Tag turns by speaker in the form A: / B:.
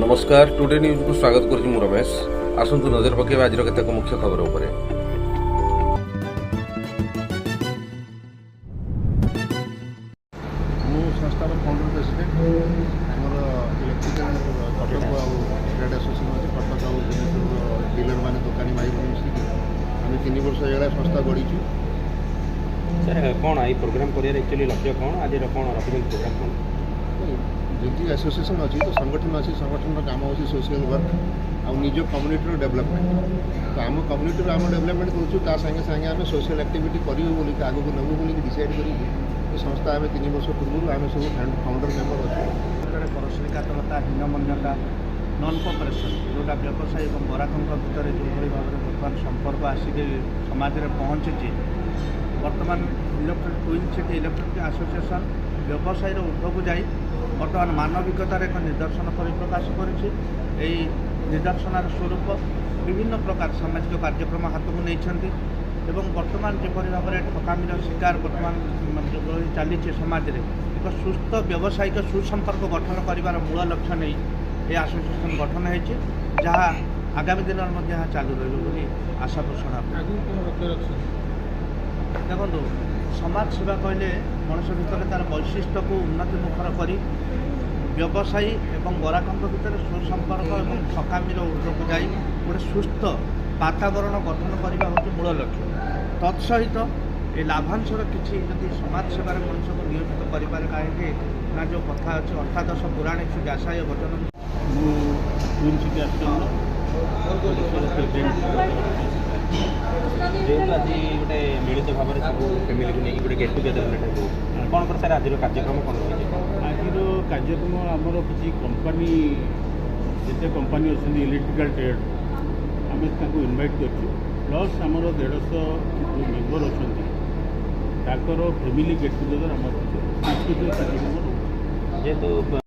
A: नमस्कार today news को स्वागत करुच्ची मु रमेश आसतु नजर पकेबा आज केतेक मुख्य खबर उपरे।
B: मु संस्थार फाउंडर प्रेसिडेंट आमर इलेक्ट्रिकल कटक ट्रेड एसोसिएशन अच्छे कटक डीलर मैंने दोकानी भाई बहन मिसिक आम 3 वर्ष है संस्था गढ़ीचु।
C: सर कौन आई प्रोग्राम करियर एक्चुअली लक्ष्य कौन आज कौन रखिल प्रोग्राम कौन
B: जमी एसोसिएशन अच्छी तो संगठन अच्छी संगठन काम हो सोशल वर्क आ निज कम्युनिटी डेवलपमेंट तो आम कम्युनिटी आम डेवलपमेंट करूँ सागे सागे आम सोशल एक्टिविटी करूँ बोल आगे नबू बोल डिसाइड कर संस्था आम 3 वर्ष पूर्व आम सब फाउंडर मेम्बर अच्छे।
D: परश्रीकातरता हीनमन्यता नन कोअपरेसन जोटा व्यवसायी और ग्राहकों भितर जो भाव में बर्तमान संपर्क आसिक समाज में पहुँची बर्तमान electric twin city electric association व्यवसायी ऊर्ध्व को जाई बर्तमान मानविकतार एक निदर्शन परिप्रकाश करुच्ची। निदर्शनार स्वरूप विभिन्न प्रकार सामाजिक कार्यक्रम हाथ को नहीं बर्तमान जपरी भाव में ठकामीर शिकार बर्तमान चली समाज में एक सुस्थ व्यावसायिक सुसंपर्क गठन कर मूल लक्ष्य नहीं ये एसोसिएशन गठन होती जहाँ आगामी दिन में चालू रही आशा पोषण। देखो समाज सेवा कहले मनुष्य भितर तार वैशिष्ट्य को उन्नति मुखर कर व्यवसायी और ग्राहकों भितर सुसंपर्क और ठकामीर ऊर्ध्व को जाई गोटे सुस्थ वातावरण गठन करने हूँ मूल लक्ष्य। तत्सहित ये लाभांशर किसी जदि समाज सेवार मनुष्य को नियोजित करें कहीं ना जो कथा अच्छे अष्टादश पुराण व्यासाय वचन
C: जेहेतु आज गोटे मिलित भाव में सब फैमिली को नहीं गोटे गेट टुगेदर कौन कर सर आज कार्यक्रम कौन रही
E: आज कार्यक्रम आमर किसी कंपानी जिते कंपानी अच्छे इलेक्ट्रिकल ट्रेड आम इनवाइट कर प्लस आमर 150 जो मेम्बर अच्छा फैमिली गेट टुगेदर आम सांस्कृतिक कार्यक्रम
C: जेहेतु